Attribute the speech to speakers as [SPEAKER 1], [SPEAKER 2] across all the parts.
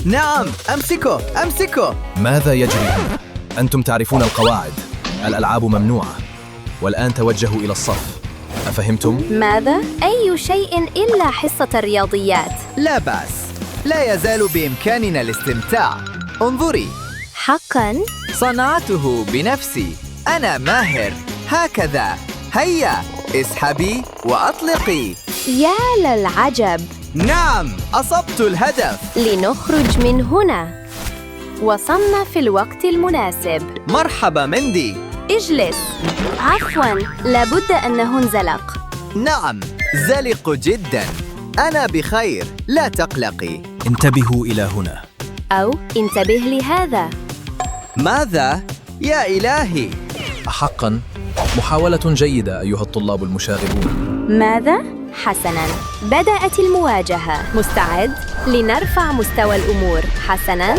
[SPEAKER 1] نعم، أمسكه أمسكه.
[SPEAKER 2] ماذا يجري هنا؟ أنتم تعرفون القواعد. الألعاب ممنوعة. والآن توجهوا إلى الصف. أفهمتم؟
[SPEAKER 3] ماذا؟ أي شيء إلا حصة الرياضيات.
[SPEAKER 1] لا بأس، لا يزال بإمكاننا الاستمتاع. انظري،
[SPEAKER 3] حقاً؟
[SPEAKER 1] صنعته بنفسي. أنا ماهر. هكذا. هيا اسحبي وأطلقي.
[SPEAKER 3] يا للعجب.
[SPEAKER 1] نعم، أصبت الهدف.
[SPEAKER 3] لنخرج من هنا. وصلنا في الوقت المناسب.
[SPEAKER 1] مرحبا مندي.
[SPEAKER 3] اجلس. عفواً، لابد أنه انزلق.
[SPEAKER 1] نعم، زلق جدا. أنا بخير، لا تقلقي.
[SPEAKER 2] انتبهوا إلى هنا.
[SPEAKER 3] أو انتبه لهذا.
[SPEAKER 1] ماذا؟ يا إلهي.
[SPEAKER 2] حقاً، محاولة جيدة أيها الطلاب المشاغبون.
[SPEAKER 3] ماذا؟ حسناً، بدأت المواجهة. مستعد؟ لنرفع مستوى الأمور. حسناً؟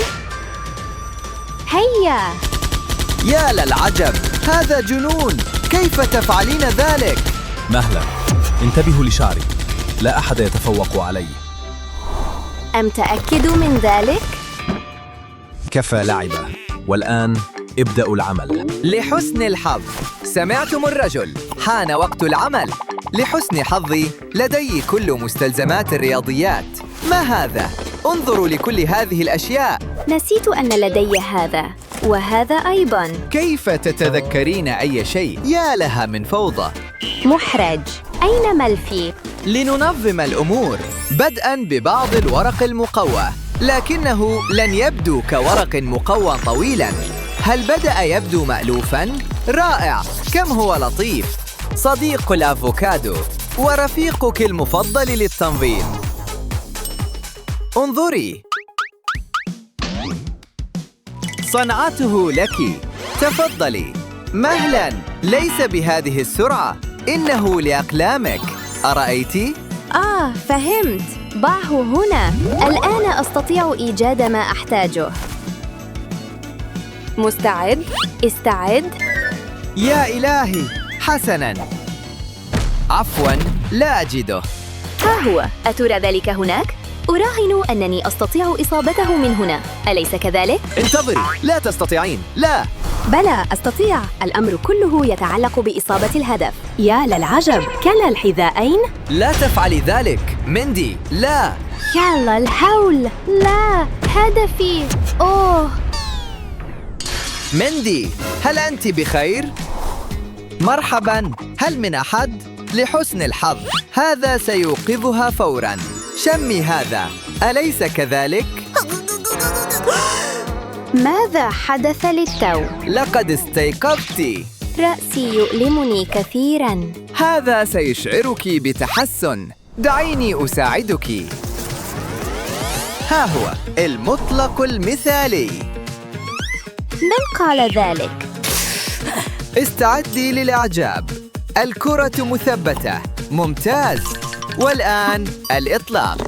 [SPEAKER 3] هيا!
[SPEAKER 1] يا للعجب، هذا جنون. كيف تفعلين ذلك؟
[SPEAKER 2] مهلا، انتبهوا لشعري. لا أحد يتفوق علي.
[SPEAKER 3] أم تأكد من ذلك؟
[SPEAKER 2] كفى لعبة. والآن ابدأوا العمل.
[SPEAKER 1] لحسن الحظ، سمعتم الرجل. حان وقت العمل. لحسن حظي لدي كل مستلزمات الرياضيات. ما هذا؟ انظروا لكل هذه الأشياء.
[SPEAKER 3] نسيت أن لدي هذا وهذا أيضاً.
[SPEAKER 1] كيف تتذكرين أي شيء؟ يا لها من فوضى.
[SPEAKER 3] محرج. أين ملفي؟
[SPEAKER 1] لننظم الأمور، بدءاً ببعض الورق المقوى، لكنه لن يبدو كورق مقوى طويلاً. هل بدأ يبدو مألوفاً؟ رائع، كم هو لطيف. صديق الأفوكادو ورفيقك المفضل للتنظيم. انظري، صنعته لك. تفضلي. مهلاً، ليس بهذه السرعة، إنه لأقلامك. أرأيتِ؟
[SPEAKER 3] فهمت. ضعه هنا. الآن أستطيع إيجاد ما أحتاجه. مستعد؟ استعد.
[SPEAKER 1] يا إلهي، حسناً. عفواً، لا أجده.
[SPEAKER 3] ها هو. أترى ذلك هناك؟ أراهن أنني أستطيع إصابته من هنا. أليس كذلك؟
[SPEAKER 1] انتظري، لا تستطيعين. لا.
[SPEAKER 3] بلى، أستطيع. الأمر كله يتعلق بإصابة الهدف. يا للعجب، كلا الحذاءين؟
[SPEAKER 1] لا تفعلي ذلك، مندي. لا.
[SPEAKER 3] يا للهول. لا، هدفي. أوه.
[SPEAKER 1] مندي، هل أنت بخير؟ مرحباً، هل من أحد؟ لحسن الحظ، هذا سيوقظها فوراً. شمي هذا، أليس كذلك؟
[SPEAKER 3] ماذا حدث للتو؟
[SPEAKER 1] لقد استيقظت.
[SPEAKER 3] رأسي يؤلمني كثيراً.
[SPEAKER 1] هذا سيشعرك بتحسن. دعيني أساعدك. ها هو المطلق المثالي.
[SPEAKER 3] من قال ذلك؟
[SPEAKER 1] استعدي للإعجاب. الكرة مثبتة. ممتاز. والآن الإطلاق.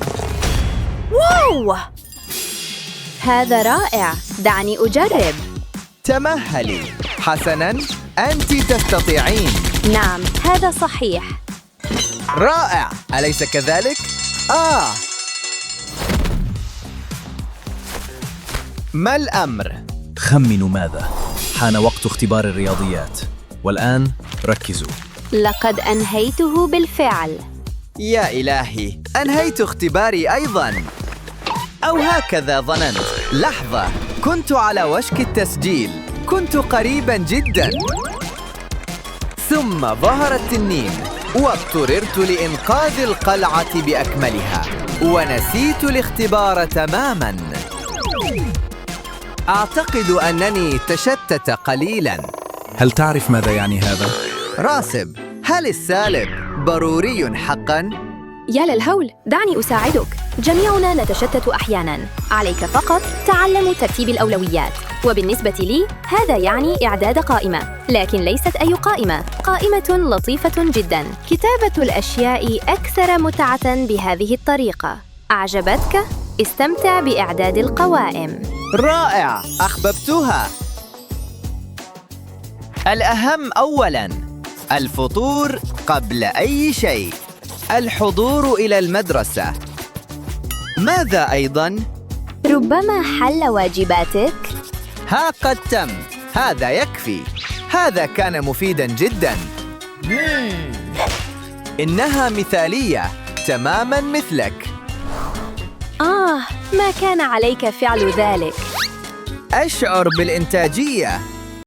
[SPEAKER 3] واو! هذا رائع. دعني أجرب.
[SPEAKER 1] تمهلي. حسناً، أنت تستطيعين.
[SPEAKER 3] نعم، هذا صحيح.
[SPEAKER 1] رائع، أليس كذلك؟ ما الأمر؟
[SPEAKER 2] خمنوا ماذا. حان وقت اختبار الرياضيات. والآن ركزوا.
[SPEAKER 3] لقد أنهيته بالفعل.
[SPEAKER 1] يا إلهي، أنهيت اختباري أيضاً. أو هكذا ظننت. لحظة، كنت على وشك التسجيل. كنت قريباً جداً. ثم ظهر التنين، واضطررت لإنقاذ القلعة بأكملها، ونسيت الاختبار تماماً. أعتقد أنني تشتت قليلاً.
[SPEAKER 2] هل تعرف ماذا يعني هذا؟
[SPEAKER 1] راسب، هل السالب ضروري حقاً؟
[SPEAKER 3] يا للهول، دعني أساعدك. جميعنا نتشتت أحياناً. عليك فقط تعلم ترتيب الأولويات. وبالنسبة لي، هذا يعني إعداد قائمة، لكن ليست أي قائمة. قائمة لطيفة جداً. كتابة الأشياء أكثر متعة بهذه الطريقة. أعجبتك؟ استمتع بإعداد القوائم.
[SPEAKER 1] رائع، أحببتها. الأهم أولاً، الفطور قبل أي شيء. الحضور إلى المدرسة. ماذا أيضاً؟
[SPEAKER 3] ربما حل واجباتك؟
[SPEAKER 1] ها قد تم. هذا يكفي. هذا كان مفيداً جداً. إنها مثالية تماماً مثلك.
[SPEAKER 3] ما كان عليك فعل ذلك.
[SPEAKER 1] أشعر بالإنتاجية.